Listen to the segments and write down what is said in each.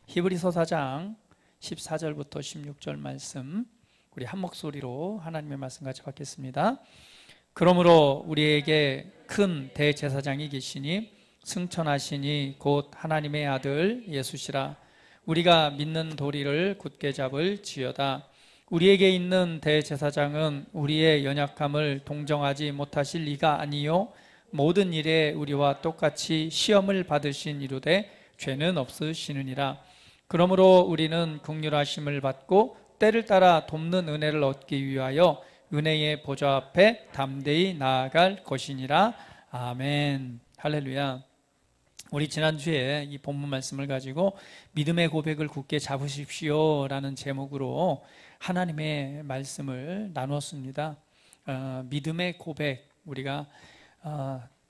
히브리서 4장 14절부터 16절 말씀, 우리 한 목소리로 하나님의 말씀 같이 받겠습니다. 그러므로 우리에게 큰 대제사장이 계시니 승천하시니 곧 하나님의 아들 예수시라. 우리가 믿는 도리를 굳게 잡을 지어다. 우리에게 있는 대제사장은 우리의 연약함을 동정하지 못하실 이가 아니요 모든 일에 우리와 똑같이 시험을 받으신 이루되 죄는 없으시느니라. 그러므로 우리는 긍휼하심을 받고 때를 따라 돕는 은혜를 얻기 위하여 은혜의 보좌 앞에 담대히 나아갈 것이니라. 아멘. 할렐루야. 우리 지난주에 이 본문 말씀을 가지고 믿음의 고백을 굳게 잡으십시오 라는 제목으로 하나님의 말씀을 나누었습니다. 믿음의 고백, 우리가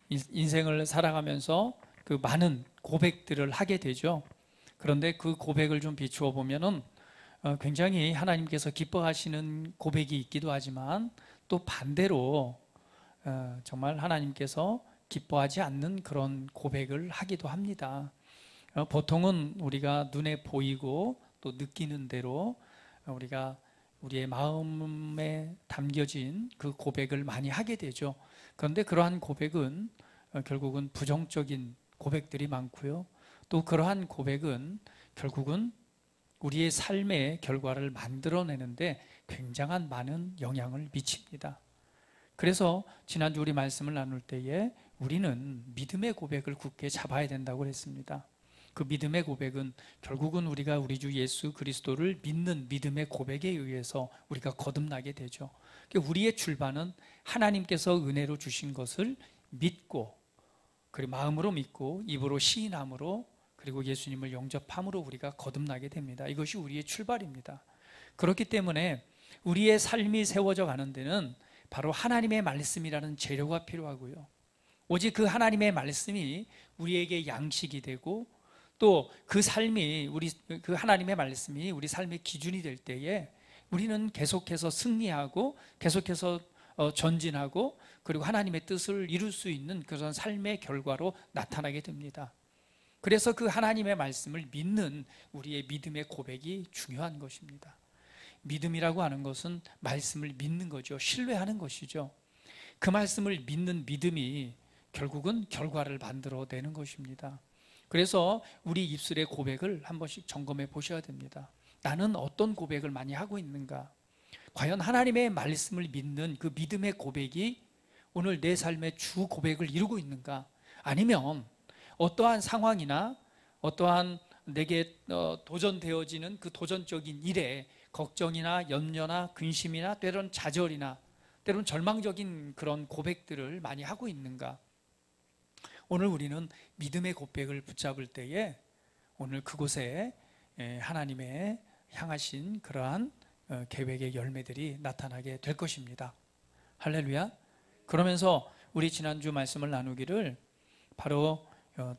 인생을 살아가면서 그 많은 고백들을 하게 되죠. 그런데 그 고백을 좀 비추어 보면은 굉장히 하나님께서 기뻐하시는 고백이 있기도 하지만 또 반대로 정말 하나님께서 기뻐하지 않는 그런 고백을 하기도 합니다. 보통은 우리가 눈에 보이고 또 느끼는 대로 우리가 우리의 마음에 담겨진 그 고백을 많이 하게 되죠. 그런데 그러한 고백은 결국은 부정적인 고백들이 많고요. 또 그러한 고백은 결국은 우리의 삶의 결과를 만들어내는데 굉장한 많은 영향을 미칩니다. 그래서 지난주 우리 말씀을 나눌 때에 우리는 믿음의 고백을 굳게 잡아야 된다고 했습니다. 그 믿음의 고백은 결국은 우리가 우리 주 예수 그리스도를 믿는 믿음의 고백에 의해서 우리가 거듭나게 되죠. 우리의 출발은 하나님께서 은혜로 주신 것을 믿고, 그리고 마음으로 믿고 입으로 시인함으로, 그리고 예수님을 영접함으로 우리가 거듭나게 됩니다. 이것이 우리의 출발입니다. 그렇기 때문에 우리의 삶이 세워져 가는 데는 바로 하나님의 말씀이라는 재료가 필요하고요. 오직 그 하나님의 말씀이 우리에게 양식이 되고 또 그 삶이 그 하나님의 말씀이 우리 삶의 기준이 될 때에 우리는 계속해서 승리하고 계속해서 전진하고 그리고 하나님의 뜻을 이룰 수 있는 그런 삶의 결과로 나타나게 됩니다. 그래서 그 하나님의 말씀을 믿는 우리의 믿음의 고백이 중요한 것입니다. 믿음이라고 하는 것은 말씀을 믿는 거죠. 신뢰하는 것이죠. 그 말씀을 믿는 믿음이 결국은 결과를 만들어내는 것입니다. 그래서 우리 입술의 고백을 한 번씩 점검해 보셔야 됩니다. 나는 어떤 고백을 많이 하고 있는가? 과연 하나님의 말씀을 믿는 그 믿음의 고백이 오늘 내 삶의 주 고백을 이루고 있는가? 아니면 어떠한 상황이나 어떠한 내게 도전되어지는 그 도전적인 일에 걱정이나 염려나 근심이나 때론 좌절이나 때론 절망적인 그런 고백들을 많이 하고 있는가? 오늘 우리는 믿음의 고백을 붙잡을 때에 오늘 그곳에 하나님의 향하신 그러한 계획의 열매들이 나타나게 될 것입니다. 할렐루야. 그러면서 우리 지난주 말씀을 나누기를 바로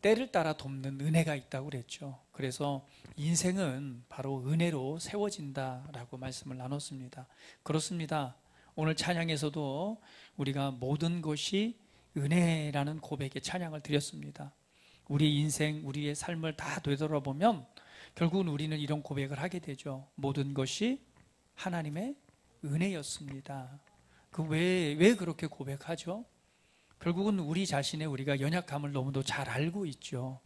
때를 따라 돕는 은혜가 있다고 그랬죠. 그래서 인생은 바로 은혜로 세워진다라고 말씀을 나눴습니다. 그렇습니다. 오늘 찬양에서도 우리가 모든 것이 은혜라는 고백의 찬양을 드렸습니다. 우리 인생, 우리의 삶을 다 되돌아보면 결국은 우리는 이런 고백을 하게 되죠. 모든 것이 하나님의 은혜였습니다. 왜 그렇게 고백하죠? 결국은 우리 자신의 우리가 연약함을 너무도 잘 알고 있죠.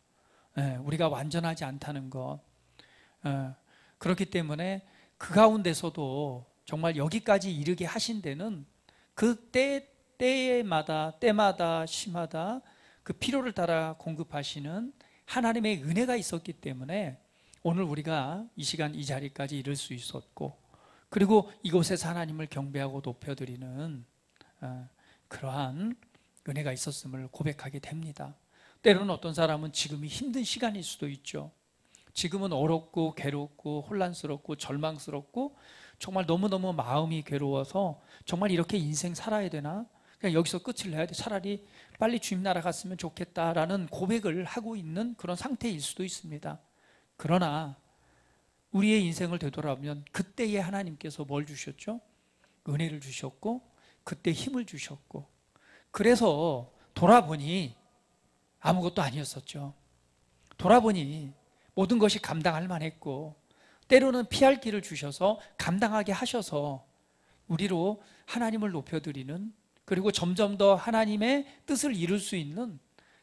우리가 완전하지 않다는 것. 그렇기 때문에 그 가운데서도 정말 여기까지 이르게 하신 데는 그 때마다 시마다 그 필요를 따라 공급하시는 하나님의 은혜가 있었기 때문에 오늘 우리가 이 시간 이 자리까지 이룰 수 있었고, 그리고 이곳에서 하나님을 경배하고 높여드리는 그러한 은혜가 있었음을 고백하게 됩니다. 때로는 어떤 사람은 지금이 힘든 시간일 수도 있죠. 지금은 어렵고 괴롭고 혼란스럽고 절망스럽고 정말 너무너무 마음이 괴로워서 정말 이렇게 인생 살아야 되나? 그냥 여기서 끝을 내야 돼. 차라리 빨리 주님 나라 갔으면 좋겠다라는 고백을 하고 있는 그런 상태일 수도 있습니다. 그러나 우리의 인생을 되돌아보면 그때에 하나님께서 뭘 주셨죠? 은혜를 주셨고 그때 힘을 주셨고, 그래서 돌아보니 아무것도 아니었었죠. 돌아보니 모든 것이 감당할 만했고, 때로는 피할 길을 주셔서 감당하게 하셔서 우리로 하나님을 높여드리는, 그리고 점점 더 하나님의 뜻을 이룰 수 있는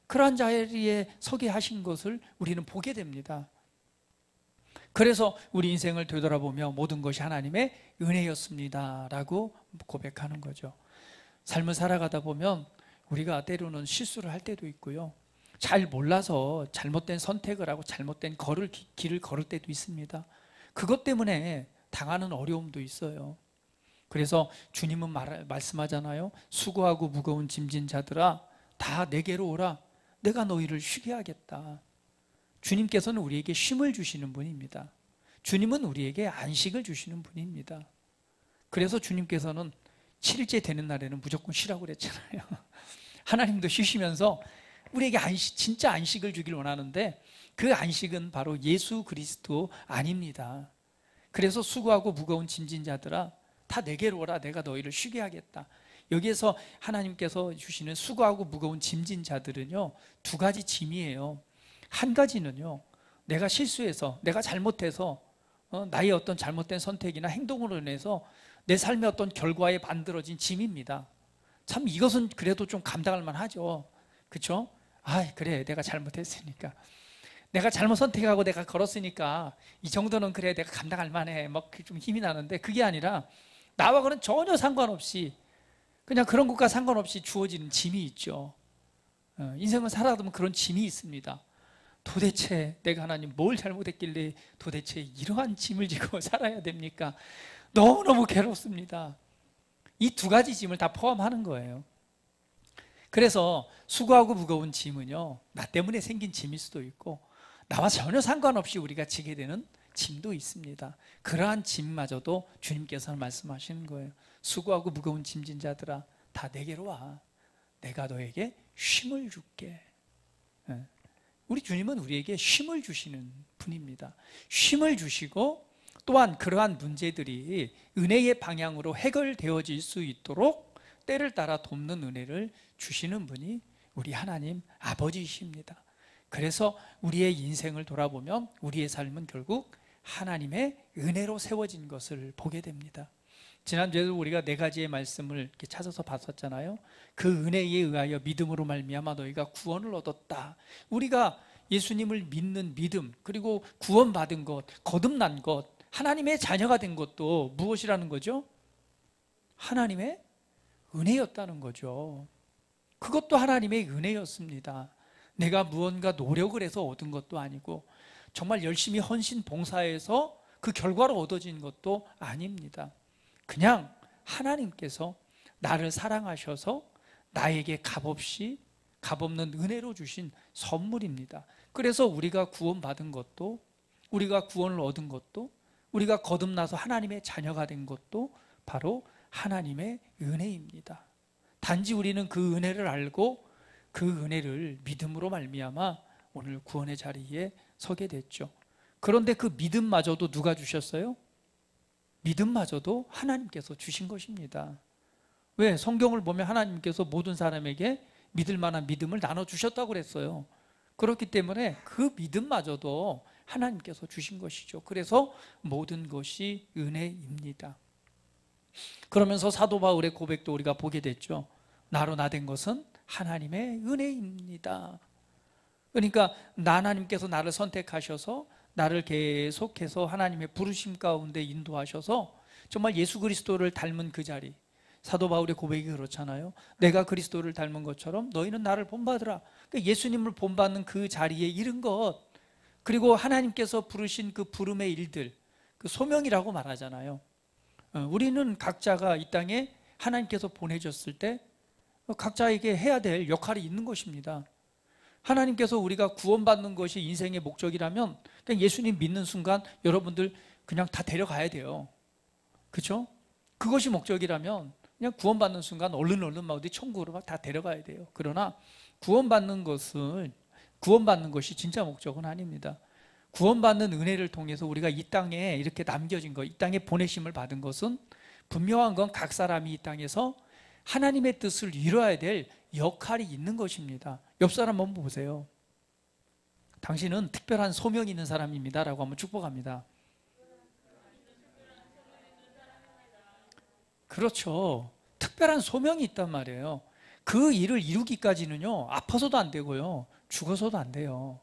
그러한 자리에 서게 하신 것을 우리는 보게 됩니다. 그래서 우리 인생을 되돌아보며 모든 것이 하나님의 은혜였습니다 라고 고백하는 거죠. 삶을 살아가다 보면 우리가 때로는 실수를 할 때도 있고요, 잘 몰라서 잘못된 선택을 하고 잘못된 길을 걸을 때도 있습니다. 그것 때문에 당하는 어려움도 있어요. 그래서 주님은 말씀하잖아요. 수고하고 무거운 짐진 자들아 다 내게로 오라, 내가 너희를 쉬게 하겠다. 주님께서는 우리에게 쉼을 주시는 분입니다. 주님은 우리에게 안식을 주시는 분입니다. 그래서 주님께서는 7일째 되는 날에는 무조건 쉬라고 그랬잖아요. 하나님도 쉬시면서 우리에게 진짜 안식을 주길 원하는데, 그 안식은 바로 예수 그리스도 아닙니다. 그래서 수고하고 무거운 짐진 자들아 다 내게로 오라, 내가 너희를 쉬게 하겠다. 여기에서 하나님께서 주시는 수고하고 무거운 짐진 자들은요, 두 가지 짐이에요. 한 가지는요, 내가 실수해서, 내가 잘못해서 나의 어떤 잘못된 선택이나 행동으로 인해서 내 삶의 어떤 결과에 만들어진 짐입니다. 참 이것은 그래도 좀 감당할 만하죠. 그렇죠? 그래, 내가 잘못했으니까, 내가 잘못 선택하고 내가 걸었으니까 이 정도는 그래 내가 감당할 만해, 막 좀 힘이 나는데, 그게 아니라 나하고는 전혀 상관없이, 그냥 그런 것과 상관없이 주어지는 짐이 있죠. 인생을 살아가다 보면 그런 짐이 있습니다. 도대체 내가 하나님 뭘 잘못했길래 도대체 이러한 짐을 지고 살아야 됩니까? 너무너무 괴롭습니다. 이 두 가지 짐을 다 포함하는 거예요. 그래서 수고하고 무거운 짐은요, 나 때문에 생긴 짐일 수도 있고 나와 전혀 상관없이 우리가 지게 되는 짐도 있습니다. 그러한 짐마저도 주님께서는 말씀하시는 거예요. 수고하고 무거운 짐진 자들아 다 내게로 와, 내가 너에게 쉼을 줄게. 우리 주님은 우리에게 쉼을 주시는 분입니다. 쉼을 주시고, 또한 그러한 문제들이 은혜의 방향으로 해결되어질 수 있도록 때를 따라 돕는 은혜를 주시는 분이 우리 하나님 아버지이십니다. 그래서 우리의 인생을 돌아보면 우리의 삶은 결국 하나님의 은혜로 세워진 것을 보게 됩니다. 지난주에도 우리가 4가지의 말씀을 이렇게 찾아서 봤었잖아요. 그 은혜에 의하여 믿음으로 말미암아 너희가 구원을 얻었다. 우리가 예수님을 믿는 믿음, 그리고 구원받은 것, 거듭난 것, 하나님의 자녀가 된 것도 무엇이라는 거죠? 하나님의 은혜였다는 거죠. 그것도 하나님의 은혜였습니다. 내가 무언가 노력을 해서 얻은 것도 아니고, 정말 열심히 헌신 봉사해서 그 결과로 얻어진 것도 아닙니다. 그냥 하나님께서 나를 사랑하셔서 나에게 값없는 은혜로 주신 선물입니다. 그래서 우리가 구원받은 것도, 우리가 구원을 얻은 것도, 우리가 거듭나서 하나님의 자녀가 된 것도 바로 하나님의 은혜입니다. 단지 우리는 그 은혜를 알고 그 은혜를 믿음으로 말미암아 오늘 구원의 자리에 서게 됐죠. 그런데 그 믿음마저도 누가 주셨어요? 믿음마저도 하나님께서 주신 것입니다. 왜? 성경을 보면 하나님께서 모든 사람에게 믿을 만한 믿음을 나눠주셨다고 그랬어요. 그렇기 때문에 그 믿음마저도 하나님께서 주신 것이죠. 그래서 모든 것이 은혜입니다. 그러면서 사도 바울의 고백도 우리가 보게 됐죠. 나로 나 된 것은 하나님의 은혜입니다. 그러니까 하나님께서 나를 선택하셔서 나를 계속해서 하나님의 부르심 가운데 인도하셔서 정말 예수 그리스도를 닮은 그 자리, 사도 바울의 고백이 그렇잖아요. 내가 그리스도를 닮은 것처럼 너희는 나를 본받으라. 그러니까 예수님을 본받는 그 자리에 이른 것, 그리고 하나님께서 부르신 그 부름의 일들, 그 소명이라고 말하잖아요. 우리는 각자가 이 땅에 하나님께서 보내줬을 때 각자에게 해야 될 역할이 있는 것입니다. 하나님께서 우리가 구원받는 것이 인생의 목적이라면 그냥 예수님 믿는 순간 여러분들 그냥 다 데려가야 돼요. 그렇죠? 그것이 목적이라면 그냥 구원받는 순간 얼른 막 어디 천국으로 막 다 데려가야 돼요. 그러나 구원받는 것이 진짜 목적은 아닙니다. 구원받는 은혜를 통해서 우리가 이 땅에 이렇게 남겨진 것, 이 땅에 보내심을 받은 것은 분명한 건 각 사람이 이 땅에서 하나님의 뜻을 이루어야 될 역할이 있는 것입니다. 옆 사람 한번 보세요. 당신은 특별한 소명이 있는 사람입니다 라고 한번 축복합니다. 그렇죠. 특별한 소명이 있단 말이에요. 그 일을 이루기까지는요, 아파서도 안 되고요, 죽어서도 안 돼요.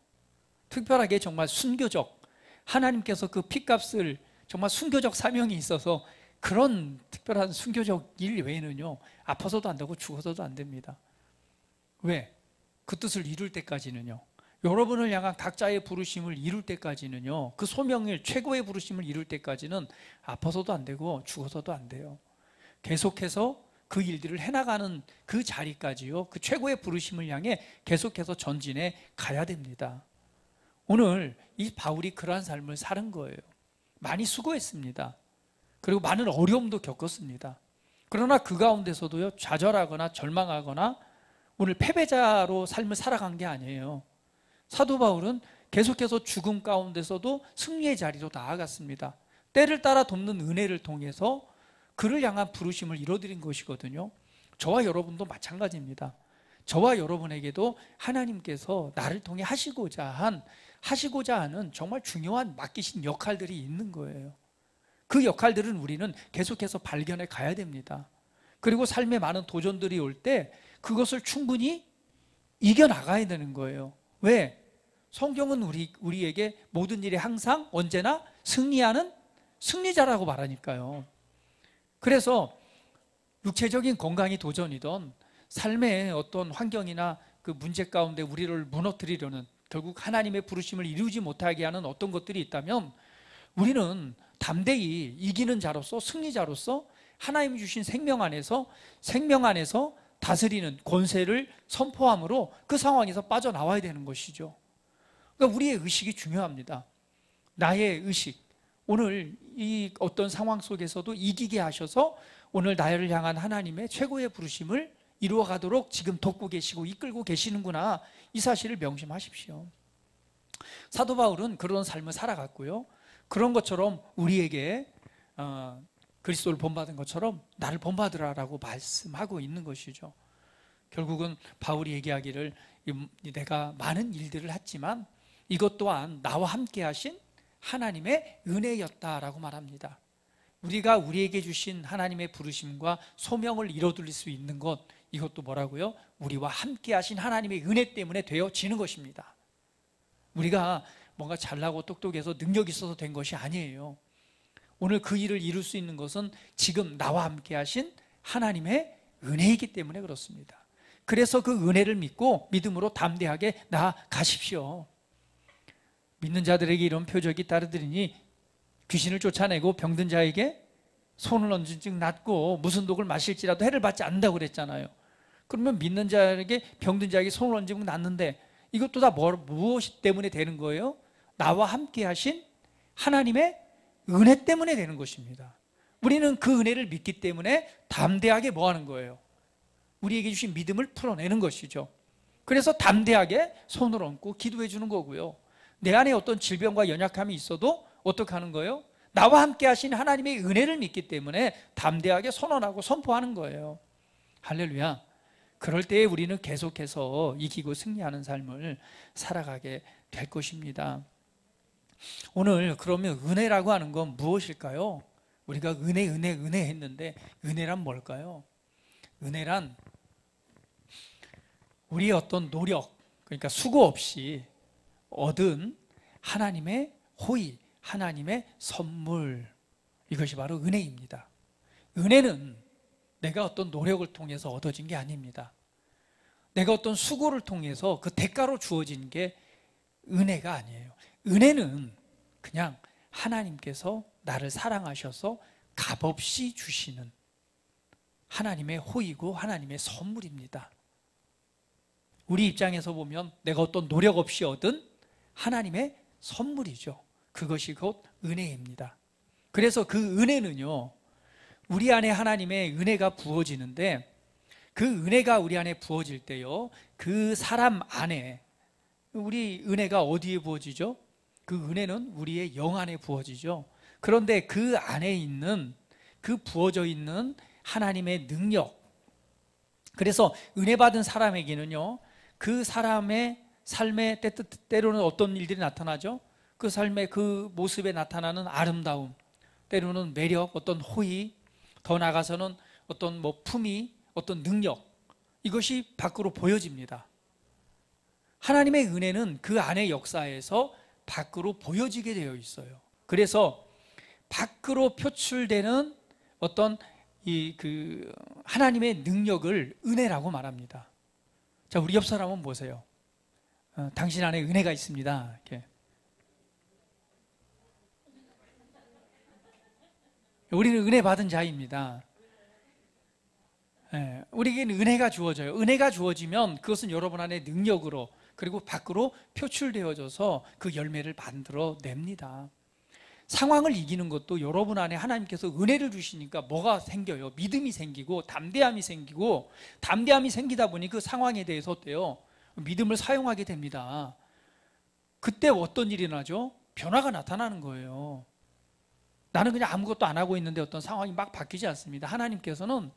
특별하게 정말 순교적, 하나님께서 그 핏값을 정말 순교적 사명이 있어서 그런 특별한 순교적 일 외에는요, 아파서도 안 되고 죽어서도 안 됩니다. 왜? 그 뜻을 이룰 때까지는요, 여러분을 향한 각자의 부르심을 이룰 때까지는요, 그 소명을, 최고의 부르심을 이룰 때까지는 아파서도 안 되고 죽어서도 안 돼요. 계속해서 그 일들을 해나가는 그 자리까지요, 그 최고의 부르심을 향해 계속해서 전진해 가야 됩니다. 오늘 이 바울이 그러한 삶을 사는 거예요. 많이 수고했습니다. 그리고 많은 어려움도 겪었습니다. 그러나 그 가운데서도요, 좌절하거나 절망하거나 오늘 패배자로 삶을 살아간 게 아니에요. 사도 바울은 계속해서 죽음 가운데서도 승리의 자리로 나아갔습니다. 때를 따라 돕는 은혜를 통해서 그를 향한 부르심을 이뤄드린 것이거든요. 저와 여러분도 마찬가지입니다. 저와 여러분에게도 하나님께서 나를 통해 하시고자 하는 정말 중요한 맡기신 역할들이 있는 거예요. 그 역할들은 우리는 계속해서 발견해 가야 됩니다. 그리고 삶에 많은 도전들이 올 때 그것을 충분히 이겨나가야 되는 거예요. 왜? 성경은 우리에게 모든 일에 항상 언제나 승리하는 승리자라고 말하니까요. 그래서 육체적인 건강이 도전이던 삶의 어떤 환경이나 그 문제 가운데 우리를 무너뜨리려는, 결국 하나님의 부르심을 이루지 못하게 하는 어떤 것들이 있다면 우리는 담대히 이기는 자로서, 승리자로서 하나님이 주신 생명 안에서 다스리는 권세를 선포함으로 그 상황에서 빠져나와야 되는 것이죠. 그러니까 우리의 의식이 중요합니다. 나의 의식, 오늘 이 어떤 상황 속에서도 이기게 하셔서 오늘 나를 향한 하나님의 최고의 부르심을 이루어가도록 지금 돕고 계시고 이끌고 계시는구나, 이 사실을 명심하십시오. 사도 바울은 그런 삶을 살아갔고요, 그런 것처럼 우리에게 그리스도를 본받은 것처럼 나를 본받으라라고 말씀하고 있는 것이죠. 결국은 바울이 얘기하기를 내가 많은 일들을 했지만 이것 또한 나와 함께 하신 하나님의 은혜였다라고 말합니다. 우리가 우리에게 주신 하나님의 부르심과 소명을 이뤄드릴 수 있는 것, 이것도 뭐라고요? 우리와 함께 하신 하나님의 은혜 때문에 되어지는 것입니다. 우리가 뭔가 잘나고 똑똑해서 능력이 있어서 된 것이 아니에요. 오늘 그 일을 이룰 수 있는 것은 지금 나와 함께 하신 하나님의 은혜이기 때문에 그렇습니다. 그래서 그 은혜를 믿고 믿음으로 담대하게 나아가십시오. 믿는 자들에게 이런 표적이 따르더니 귀신을 쫓아내고 병든 자에게 손을 얹은 즉 낫고 무슨 독을 마실지라도 해를 받지 않는다고 그랬잖아요. 그러면 믿는 자에게, 병든 자에게 손을 얹으면 낫는데 이것도 다 무엇 때문에 되는 거예요? 나와 함께 하신 하나님의 은혜 때문에 되는 것입니다. 우리는 그 은혜를 믿기 때문에 담대하게 뭐 하는 거예요? 우리에게 주신 믿음을 풀어내는 것이죠. 그래서 담대하게 손을 얹고 기도해 주는 거고요. 내 안에 어떤 질병과 연약함이 있어도 어떻게 하는 거예요? 나와 함께 하신 하나님의 은혜를 믿기 때문에 담대하게 선언하고 선포하는 거예요. 할렐루야. 그럴 때에 우리는 계속해서 이기고 승리하는 삶을 살아가게 될 것입니다. 오늘 그러면 은혜라고 하는 건 무엇일까요? 우리가 은혜 했는데 은혜란 뭘까요? 은혜란 우리의 어떤 노력, 그러니까 수고 없이 얻은 하나님의 호의, 하나님의 선물, 이것이 바로 은혜입니다. 은혜는 내가 어떤 노력을 통해서 얻어진 게 아닙니다. 내가 어떤 수고를 통해서 그 대가로 주어진 게 은혜가 아니에요. 은혜는 그냥 하나님께서 나를 사랑하셔서 값없이 주시는 하나님의 호의고 하나님의 선물입니다. 우리 입장에서 보면 내가 어떤 노력 없이 얻은 하나님의 선물이죠. 그것이 곧 은혜입니다. 그래서 그 은혜는요, 우리 안에 하나님의 은혜가 부어지는데 그 은혜가 우리 안에 부어질 때요, 그 사람 안에, 우리 은혜가 어디에 부어지죠? 그 은혜는 우리의 영 안에 부어지죠. 그런데 그 안에 있는, 그 부어져 있는 하나님의 능력, 그래서 은혜 받은 사람에게는요, 그 사람의 삶의 때로는 어떤 일들이 나타나죠? 그 삶의 그 모습에 나타나는 아름다움, 때로는 매력, 어떤 호의, 더 나아가서는 어떤 품위, 어떤 능력, 이것이 밖으로 보여집니다. 하나님의 은혜는 그 안의 역사에서 밖으로 보여지게 되어 있어요. 그래서 밖으로 표출되는 어떤 하나님의 능력을 은혜라고 말합니다. 자, 우리 옆 사람 한번 보세요. 당신 안에 은혜가 있습니다. 이렇게. 우리는 은혜 받은 자입니다. 우리에게는 은혜가 주어져요. 은혜가 주어지면 그것은 여러분 안에 능력으로 그리고 밖으로 표출되어져서 그 열매를 만들어 냅니다. 상황을 이기는 것도 여러분 안에 하나님께서 은혜를 주시니까 뭐가 생겨요? 믿음이 생기고 담대함이 생기고, 담대함이 생기다 보니 그 상황에 대해서 어때요? 믿음을 사용하게 됩니다. 그때 어떤 일이 나죠? 변화가 나타나는 거예요. 나는 그냥 아무것도 안 하고 있는데 어떤 상황이 막 바뀌지 않습니다. 하나님께서는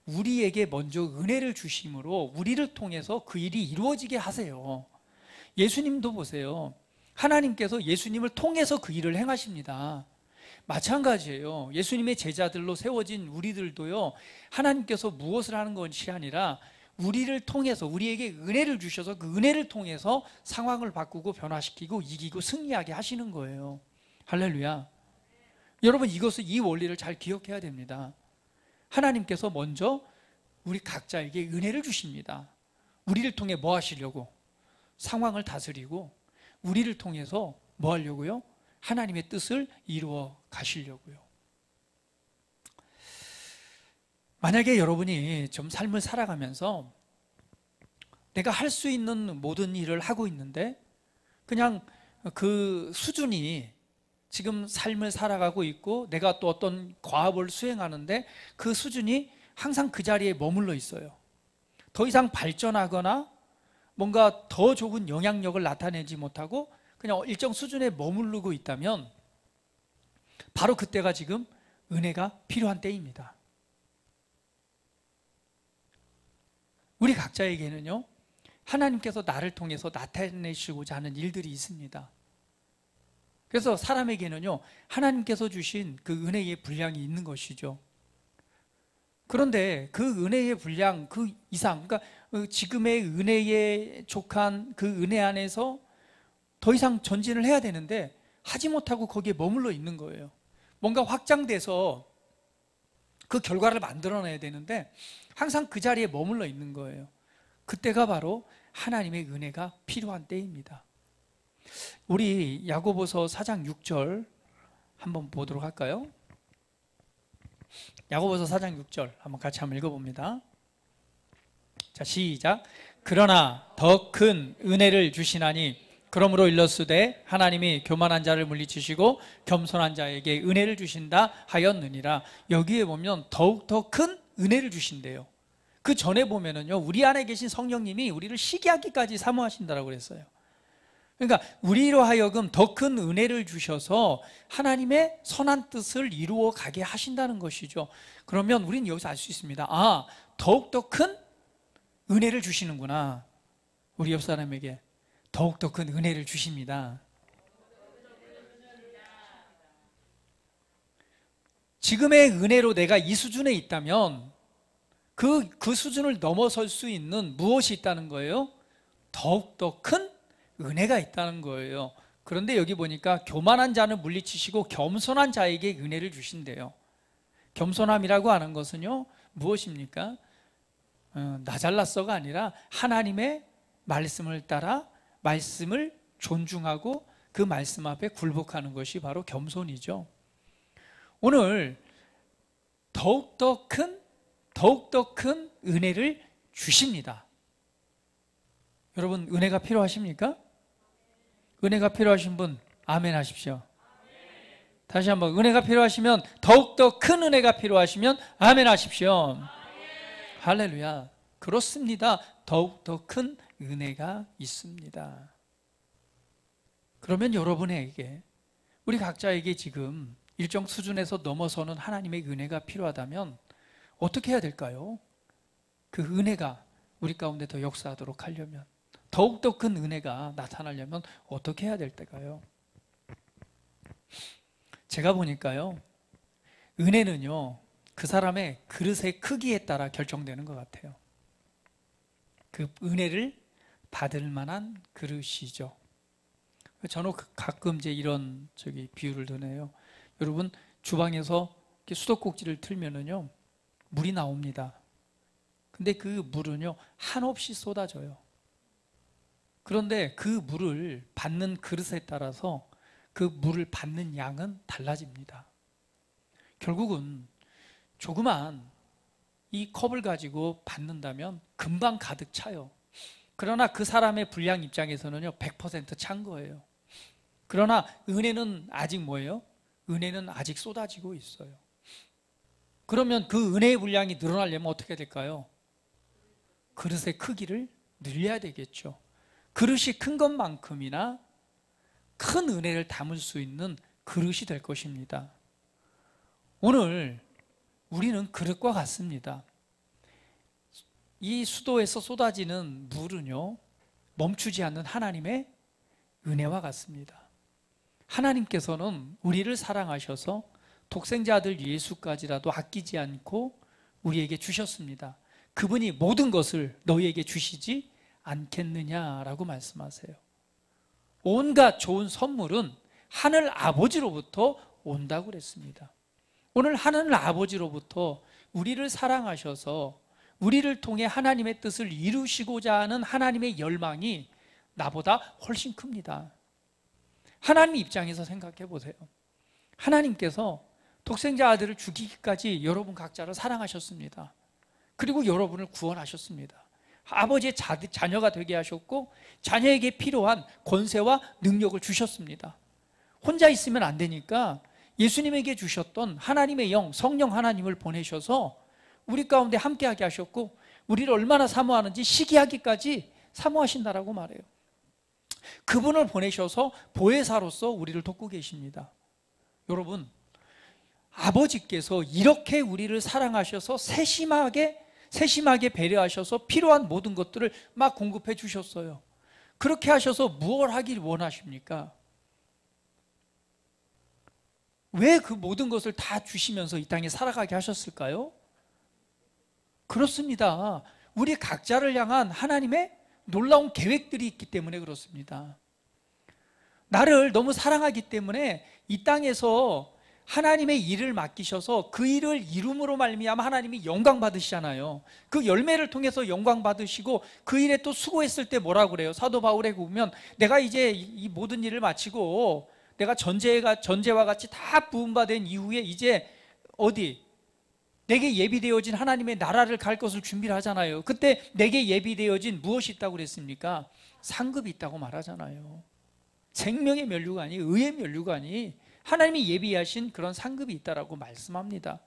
우리에게 먼저 은혜를 주심으로 우리를 통해서 그 일이 이루어지게 하세요. 예수님도 보세요. 하나님께서 예수님을 통해서 그 일을 행하십니다. 마찬가지예요. 예수님의 제자들로 세워진 우리들도요, 하나님께서 무엇을 하는 것이 아니라 우리를 통해서, 우리에게 은혜를 주셔서 그 은혜를 통해서 상황을 바꾸고 변화시키고 이기고 승리하게 하시는 거예요. 할렐루야. 여러분, 이 원리를 잘 기억해야 됩니다. 하나님께서 먼저 우리 각자에게 은혜를 주십니다. 우리를 통해 뭐 하시려고? 상황을 다스리고, 우리를 통해서 뭐 하려고요? 하나님의 뜻을 이루어 가시려고요. 만약에 여러분이 좀 삶을 살아가면서 내가 할 수 있는 모든 일을 하고 있는데 그냥 그 수준이, 지금 삶을 살아가고 있고 내가 또 어떤 과업을 수행하는데 그 수준이 항상 그 자리에 머물러 있어요. 더 이상 발전하거나 뭔가 더 좋은 영향력을 나타내지 못하고 그냥 일정 수준에 머무르고 있다면 바로 그때가 지금 은혜가 필요한 때입니다. 우리 각자에게는요, 하나님께서 나를 통해서 나타내시고자 하는 일들이 있습니다. 그래서 사람에게는요, 하나님께서 주신 그 은혜의 분량이 있는 것이죠. 그런데 그 은혜의 분량, 그 이상, 그러니까 지금의 은혜에 족한 그 은혜 안에서 더 이상 전진을 해야 되는데 하지 못하고 거기에 머물러 있는 거예요. 뭔가 확장돼서 그 결과를 만들어내야 되는데 항상 그 자리에 머물러 있는 거예요. 그때가 바로 하나님의 은혜가 필요한 때입니다. 우리 야고보서 4장 6절 한번 보도록 할까요? 야고보서 4장 6절 한번 같이 한번 읽어봅니다. 자, 시작. 그러나 더 큰 은혜를 주시나니 그러므로 일렀으되 하나님이 교만한 자를 물리치시고 겸손한 자에게 은혜를 주신다 하였느니라. 여기에 보면 더욱더 큰 은혜를 주신대요. 그 전에 보면은요, 우리 안에 계신 성령님이 우리를 시기하기까지 사모하신다라고 그랬어요. 그러니까 우리로 하여금 더 큰 은혜를 주셔서 하나님의 선한 뜻을 이루어 가게 하신다는 것이죠. 그러면 우리는 여기서 알 수 있습니다. 아, 더욱더 큰 은혜를 주시는구나. 우리 옆 사람에게 더욱더 큰 은혜를 주십니다. 지금의 은혜로 내가 이 수준에 있다면 그 수준을 넘어설 수 있는 무엇이 있다는 거예요? 더욱더 큰 은혜가 있다는 거예요. 그런데 여기 보니까 교만한 자는 물리치시고 겸손한 자에게 은혜를 주신대요. 겸손함이라고 하는 것은요, 무엇입니까? 나 잘났어가 아니라 하나님의 말씀을 따라 말씀을 존중하고 그 말씀 앞에 굴복하는 것이 바로 겸손이죠. 오늘 더욱더 큰 은혜를 주십니다. 여러분, 은혜가 필요하십니까? 은혜가 필요하신 분 아멘 하십시오. 다시 한번, 은혜가 필요하시면, 더욱더 큰 은혜가 필요하시면 아멘 하십시오. 할렐루야. 그렇습니다. 더욱더 큰 은혜가 있습니다. 그러면 여러분에게, 우리 각자에게 지금 일정 수준에서 넘어서는 하나님의 은혜가 필요하다면 어떻게 해야 될까요? 그 은혜가 우리 가운데 더 역사하도록 하려면, 더욱더 큰 은혜가 나타나려면 어떻게 해야 될 때가요? 제가 보니까요, 은혜는요, 그 사람의 그릇의 크기에 따라 결정되는 것 같아요. 그 은혜를 받을 만한 그릇이죠. 저는 가끔 이제 이런 비유를 드네요. 여러분, 주방에서 이렇게 수도꼭지를 틀면은요, 물이 나옵니다. 근데 그 물은요, 한없이 쏟아져요. 그런데 그 물을 받는 그릇에 따라서 그 물을 받는 양은 달라집니다. 결국은 조그만 이 컵을 가지고 받는다면 금방 가득 차요. 그러나 그 사람의 분량 입장에서는요, 100% 찬 거예요. 그러나 은혜는 아직 뭐예요? 은혜는 아직 쏟아지고 있어요. 그러면 그 은혜의 분량이 늘어나려면 어떻게 될까요? 그릇의 크기를 늘려야 되겠죠. 그릇이 큰 것만큼이나 큰 은혜를 담을 수 있는 그릇이 될 것입니다. 오늘 우리는 그릇과 같습니다. 이 수도에서 쏟아지는 물은요, 멈추지 않는 하나님의 은혜와 같습니다. 하나님께서는 우리를 사랑하셔서 독생자 아들 예수까지라도 아끼지 않고 우리에게 주셨습니다. 그분이 모든 것을 너희에게 주시지 않겠느냐라고 말씀하세요. 온갖 좋은 선물은 하늘 아버지로부터 온다고 그랬습니다. 오늘 하늘 아버지로부터 우리를 사랑하셔서 우리를 통해 하나님의 뜻을 이루시고자 하는 하나님의 열망이 나보다 훨씬 큽니다. 하나님 입장에서 생각해 보세요. 하나님께서 독생자 아들을 죽이기까지 여러분 각자를 사랑하셨습니다. 그리고 여러분을 구원하셨습니다. 아버지의 자녀가 되게 하셨고 자녀에게 필요한 권세와 능력을 주셨습니다. 혼자 있으면 안 되니까 예수님에게 주셨던 하나님의 영, 성령 하나님을 보내셔서 우리 가운데 함께하게 하셨고 우리를 얼마나 사모하는지 시기하기까지 사모하신다라고 말해요. 그분을 보내셔서 보혜사로서 우리를 돕고 계십니다. 여러분, 아버지께서 이렇게 우리를 사랑하셔서 세심하게 배려하셔서 필요한 모든 것들을 막 공급해 주셨어요. 그렇게 하셔서 무엇을 하길 원하십니까? 왜 그 모든 것을 다 주시면서 이 땅에 살아가게 하셨을까요? 그렇습니다. 우리 각자를 향한 하나님의 놀라운 계획들이 있기 때문에 그렇습니다. 나를 너무 사랑하기 때문에 이 땅에서 하나님의 일을 맡기셔서 그 일을 이룸으로 말미암아 하나님이 영광 받으시잖아요. 그 열매를 통해서 영광 받으시고 그 일에 또 수고했을 때 뭐라고 그래요? 사도 바울에 보면 내가 이제 이 모든 일을 마치고 내가 전제와 같이 다 부음받은 이후에 이제 어디? 내게 예비되어진 하나님의 나라를 갈 것을 준비를 하잖아요. 그때 내게 예비되어진 무엇이 있다고 그랬습니까? 상급이 있다고 말하잖아요. 생명의 면류관이, 의의 면류관이 하나님이 예비하신 그런 상급이 있다라고 말씀합니다.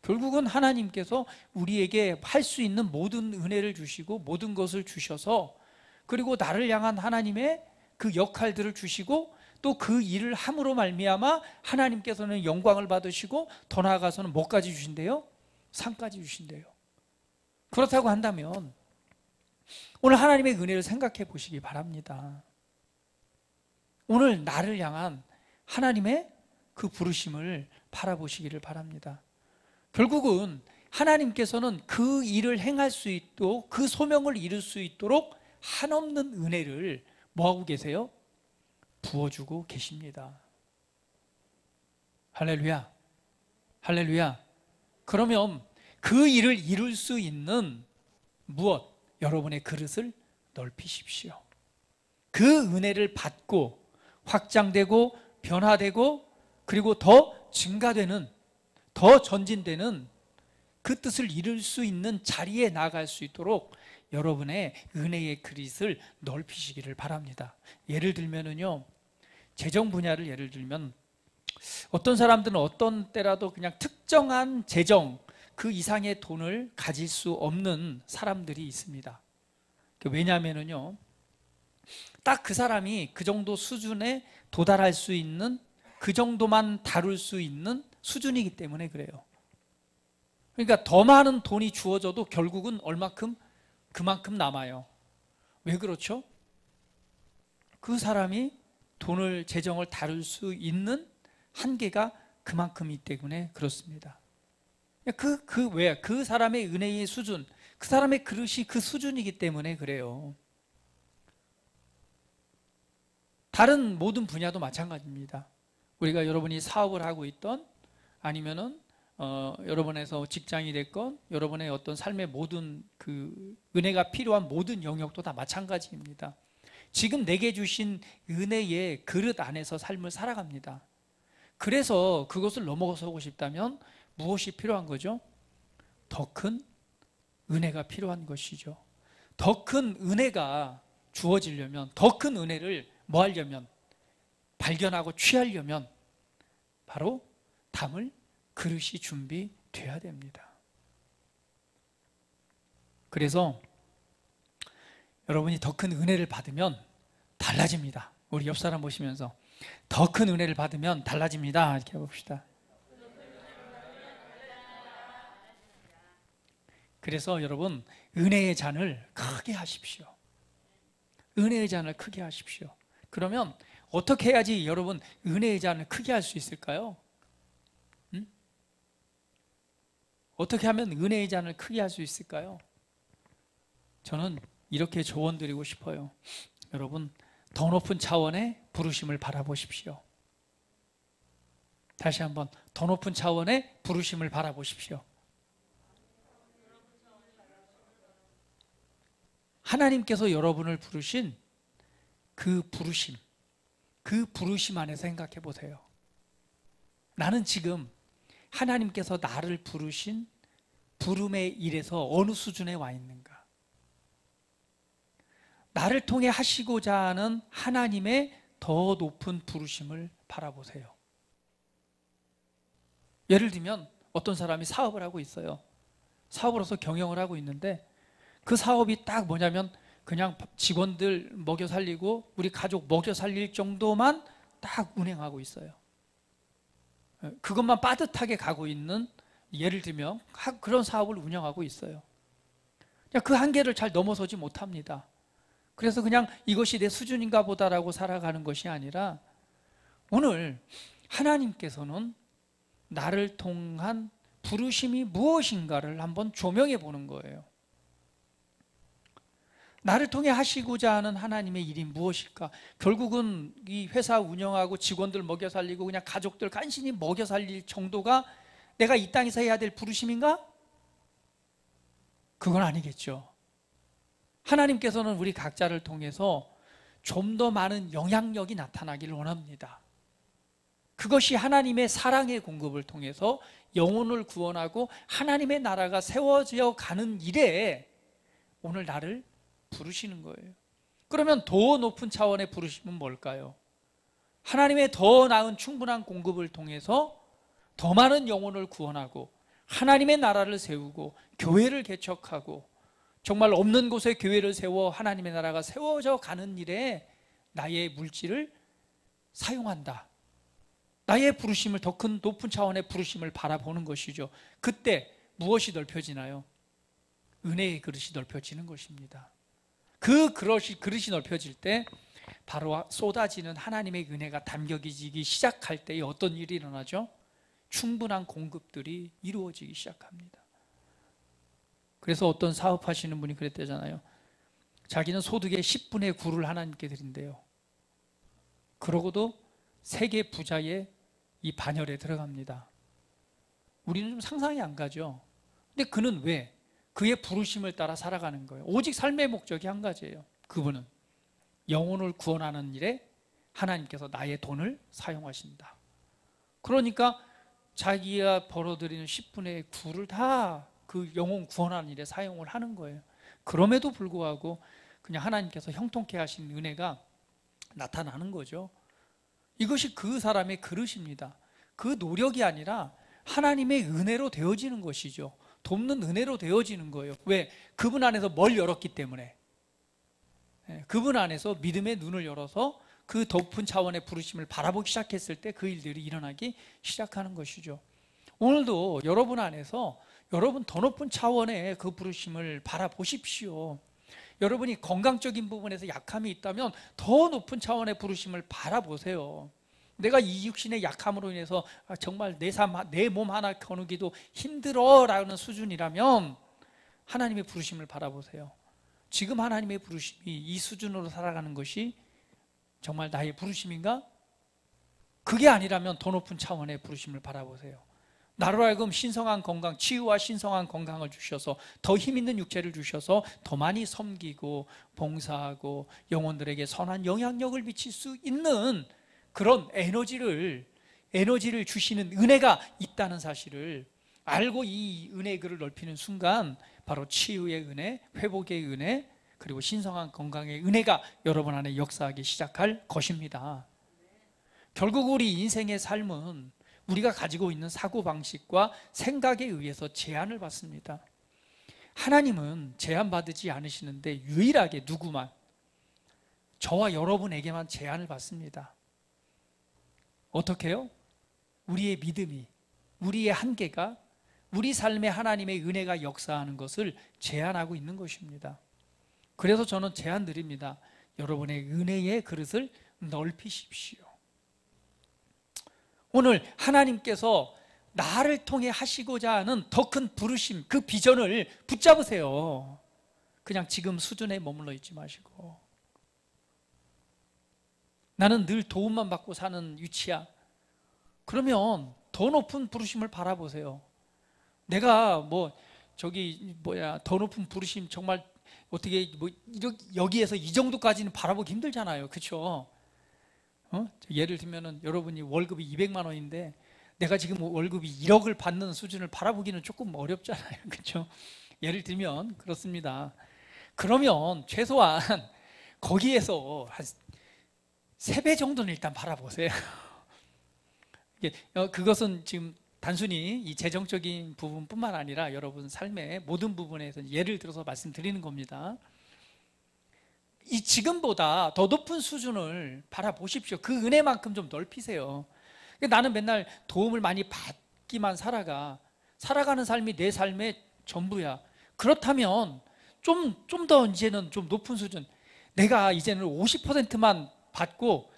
결국은 하나님께서 우리에게 할 수 있는 모든 은혜를 주시고 모든 것을 주셔서 그리고 나를 향한 하나님의 그 역할들을 주시고 또 그 일을 함으로 말미암아 하나님께서는 영광을 받으시고 더 나아가서는 뭐까지 주신대요? 상까지 주신대요. 그렇다고 한다면 오늘 하나님의 은혜를 생각해 보시기 바랍니다. 오늘 나를 향한 하나님의 그 부르심을 바라보시기를 바랍니다. 결국은 하나님께서는 그 일을 행할 수 있도록 그 소명을 이룰 수 있도록 한없는 은혜를 뭐하고 계세요? 부어주고 계십니다. 할렐루야, 할렐루야. 그러면 그 일을 이룰 수 있는 무엇? 여러분의 그릇을 넓히십시오. 그 은혜를 받고 확장되고 변화되고 그리고 더 증가되는, 더 전진되는 그 뜻을 이룰 수 있는 자리에 나아갈 수 있도록 여러분의 은혜의 그릇을 넓히시기를 바랍니다. 예를 들면은요, 재정 분야를 예를 들면 어떤 사람들은 어떤 때라도 그냥 특정한 재정 그 이상의 돈을 가질 수 없는 사람들이 있습니다. 왜냐하면은요, 딱 그 사람이 그 정도 수준에 도달할 수 있는 그 정도만 다룰 수 있는 수준이기 때문에 그래요. 그러니까 더 많은 돈이 주어져도 결국은 얼마큼? 그만큼 남아요. 왜 그렇죠? 그 사람이 돈을, 재정을 다룰 수 있는 한계가 그만큼이기 때문에 그렇습니다. 그 사람의 은혜의 수준, 그 사람의 그릇이 그 수준이기 때문에 그래요. 다른 모든 분야도 마찬가지입니다. 우리가 여러분이 사업을 하고 있던, 아니면은 여러분에서 직장이 됐건, 여러분의 어떤 삶의 모든 그 은혜가 필요한 모든 영역도 다 마찬가지입니다. 지금 내게 주신 은혜의 그릇 안에서 삶을 살아갑니다. 그래서 그것을 넘어서고 싶다면 무엇이 필요한 거죠? 더 큰 은혜가 필요한 것이죠. 더 큰 은혜가 주어지려면, 더 큰 은혜를 뭐 하려면, 발견하고 취하려면 바로 담을 그릇이 준비돼야 됩니다. 그래서 여러분이 더 큰 은혜를 받으면 달라집니다. 우리 옆 사람 보시면서 더 큰 은혜를 받으면 달라집니다. 이렇게 해봅시다. 그래서 여러분, 은혜의 잔을 크게 하십시오. 은혜의 잔을 크게 하십시오. 그러면 어떻게 해야지 여러분 은혜의 잔을 크게 할 수 있을까요? 어떻게 하면 은혜의 잔을 크게 할 수 있을까요? 저는 이렇게 조언 드리고 싶어요. 여러분, 더 높은 차원의 부르심을 바라보십시오. 다시 한번, 더 높은 차원의 부르심을 바라보십시오. 하나님께서 여러분을 부르신 그 부르심 안에서 생각해 보세요. 나는 지금 하나님께서 나를 부르신 부름의 일에서 어느 수준에 와 있는가? 나를 통해 하시고자 하는 하나님의 더 높은 부르심을 바라보세요. 예를 들면 어떤 사람이 사업을 하고 있어요. 사업으로서 경영을 하고 있는데 그 사업이 딱 뭐냐면 그냥 직원들 먹여 살리고 우리 가족 먹여 살릴 정도만 딱 운행하고 있어요. 그것만 빠듯하게 가고 있는, 예를 들면 그런 사업을 운영하고 있어요. 그 한계를 잘 넘어서지 못합니다. 그래서 그냥 이것이 내 수준인가 보다라고 살아가는 것이 아니라 오늘 하나님께서는 나를 통한 부르심이 무엇인가를 한번 조명해 보는 거예요. 나를 통해 하시고자 하는 하나님의 일이 무엇일까? 결국은 이 회사 운영하고 직원들 먹여 살리고 그냥 가족들 간신히 먹여 살릴 정도가 내가 이 땅에서 해야 될 부르심인가? 그건 아니겠죠. 하나님께서는 우리 각자를 통해서 좀 더 많은 영향력이 나타나기를 원합니다. 그것이 하나님의 사랑의 공급을 통해서 영혼을 구원하고 하나님의 나라가 세워져 가는 일에 오늘 나를 부르시는 거예요. 그러면 더 높은 차원의 부르심은 뭘까요? 하나님의 더 나은 충분한 공급을 통해서 더 많은 영혼을 구원하고 하나님의 나라를 세우고 교회를 개척하고 정말 없는 곳에 교회를 세워 하나님의 나라가 세워져 가는 일에 나의 물질을 사용한다. 나의 부르심을, 더 큰 높은 차원의 부르심을 바라보는 것이죠. 그때 무엇이 넓혀지나요? 은혜의 그릇이 넓혀지는 것입니다. 그 그릇이 넓혀질 때 바로 쏟아지는 하나님의 은혜가 담겨지기 시작할 때에 어떤 일이 일어나죠? 충분한 공급들이 이루어지기 시작합니다. 그래서 어떤 사업하시는 분이 그랬대잖아요. 자기는 소득의 10분의 9를 하나님께 드린대요. 그러고도 세계 부자의 이 반열에 들어갑니다. 우리는 좀 상상이 안 가죠. 근데 그는 왜? 그의 부르심을 따라 살아가는 거예요. 오직 삶의 목적이 한 가지예요. 그분은 영혼을 구원하는 일에 하나님께서 나의 돈을 사용하신다. 그러니까 자기가 벌어들이는 10분의 9를 다 그 영혼 구원하는 일에 사용을 하는 거예요. 그럼에도 불구하고 그냥 하나님께서 형통케 하신 은혜가 나타나는 거죠. 이것이 그 사람의 그릇입니다. 그 노력이 아니라 하나님의 은혜로 되어지는 것이죠. 돕는 은혜로 되어지는 거예요. 왜? 그분 안에서 뭘 열었기 때문에. 그분 안에서 믿음의 눈을 열어서 그 높은 차원의 부르심을 바라보기 시작했을 때 그 일들이 일어나기 시작하는 것이죠. 오늘도 여러분 안에서 여러분 더 높은 차원의 그 부르심을 바라보십시오. 여러분이 건강적인 부분에서 약함이 있다면 더 높은 차원의 부르심을 바라보세요. 내가 이 육신의 약함으로 인해서 정말 내 몸 하나 거누기도 힘들어라는 수준이라면 하나님의 부르심을 바라보세요. 지금 하나님의 부르심이 이 수준으로 살아가는 것이 정말 나의 부르심인가? 그게 아니라면 더 높은 차원의 부르심을 바라보세요. 나로 하여금 신성한 건강, 치유와 신성한 건강을 주셔서 더 힘있는 육체를 주셔서 더 많이 섬기고 봉사하고 영혼들에게 선한 영향력을 미칠 수 있는 그런 에너지를 주시는 은혜가 있다는 사실을 알고 이 은혜의 글을 넓히는 순간 바로 치유의 은혜, 회복의 은혜, 그리고 신성한 건강의 은혜가 여러분 안에 역사하기 시작할 것입니다. 결국 우리 인생의 삶은 우리가 가지고 있는 사고방식과 생각에 의해서 제한을 받습니다. 하나님은 제한받지 않으시는데 유일하게 누구만? 저와 여러분에게만 제한을 받습니다. 어떻게요? 우리의 믿음이, 우리의 한계가 우리 삶에 하나님의 은혜가 역사하는 것을 제한하고 있는 것입니다. 그래서 저는 제안 드립니다. 여러분의 은혜의 그릇을 넓히십시오. 오늘 하나님께서 나를 통해 하시고자 하는 더 큰 부르심, 그 비전을 붙잡으세요. 그냥 지금 수준에 머물러 있지 마시고. 나는 늘 도움만 받고 사는 위치야. 그러면 더 높은 부르심을 바라보세요. 내가 더 높은 부르심 정말 어떻게 여기에서 이 정도까지는 바라보기 힘들잖아요. 그렇죠? 예를 들면은 여러분이 월급이 200만 원인데 내가 지금 월급이 1억을 받는 수준을 바라보기는 조금 어렵잖아요. 그렇죠? 예를 들면 그렇습니다. 그러면 최소한 거기에서 한 3배 정도는 일단 바라보세요. 그것은 지금 단순히 이 재정적인 부분뿐만 아니라 여러분 삶의 모든 부분에서 예를 들어서 말씀드리는 겁니다. 이 지금보다 더 높은 수준을 바라보십시오. 그 은혜만큼 좀 넓히세요. 나는 맨날 도움을 많이 받기만 살아가는 삶이 내 삶의 전부야. 그렇다면 좀 더 이제는 좀 높은 수준, 내가 이제는 50%만 받고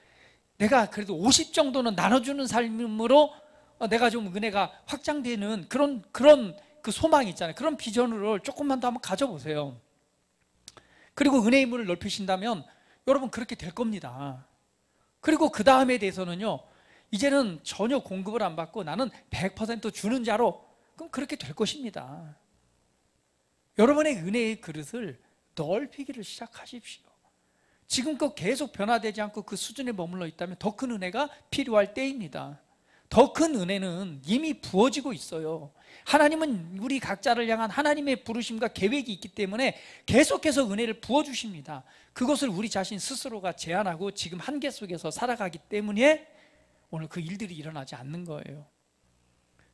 내가 그래도 50 정도는 나눠주는 삶으로 내가 좀 은혜가 확장되는 그런 그 소망이 있잖아요. 그런 비전을 조금만 더 한번 가져보세요. 그리고 은혜의 문을 넓히신다면 여러분 그렇게 될 겁니다. 그리고 그 다음에 대해서는요, 이제는 전혀 공급을 안 받고 나는 100% 주는 자로, 그럼 그렇게 될 것입니다. 여러분의 은혜의 그릇을 넓히기를 시작하십시오. 지금껏 계속 변화되지 않고 그 수준에 머물러 있다면 더 큰 은혜가 필요할 때입니다. 더 큰 은혜는 이미 부어지고 있어요. 하나님은 우리 각자를 향한 하나님의 부르심과 계획이 있기 때문에 계속해서 은혜를 부어주십니다. 그것을 우리 자신 스스로가 제한하고 지금 한계 속에서 살아가기 때문에 오늘 그 일들이 일어나지 않는 거예요.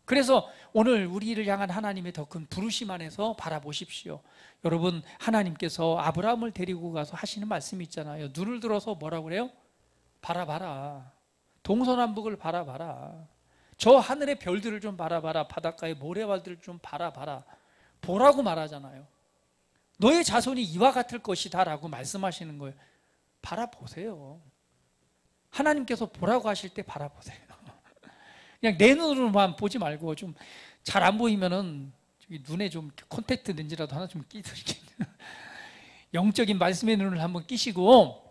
그래서 오늘 우리를 향한 하나님의 더 큰 부르심 안에서 바라보십시오. 여러분, 하나님께서 아브라함을 데리고 가서 하시는 말씀이 있잖아요. 눈을 들어서 뭐라고 그래요? 바라봐라. 동서남북을 바라봐라. 저 하늘의 별들을 좀 바라봐라. 바닷가의 모래알들을 좀 바라봐라. 보라고 말하잖아요. 너의 자손이 이와 같을 것이다 라고 말씀하시는 거예요. 바라보세요. 하나님께서 보라고 하실 때 바라보세요. 그냥 내 눈으로만 보지 말고 좀 잘 안 보이면은 눈에 좀 콘택트 렌즈라도 하나 좀 끼드릴게요. 영적인 말씀의 눈을 한번 끼시고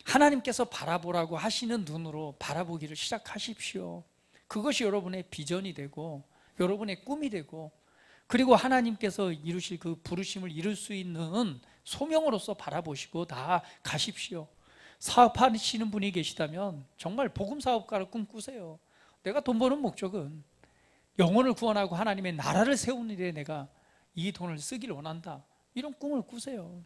하나님께서 바라보라고 하시는 눈으로 바라보기를 시작하십시오. 그것이 여러분의 비전이 되고 여러분의 꿈이 되고, 그리고 하나님께서 이루실 그 부르심을 이룰 수 있는 소명으로서 바라보시고 다 가십시오. 사업하시는 분이 계시다면 정말 복음사업가를 꿈꾸세요. 내가 돈 버는 목적은 영혼을 구원하고 하나님의 나라를 세우는 일에 내가 이 돈을 쓰길 원한다. 이런 꿈을 꾸세요.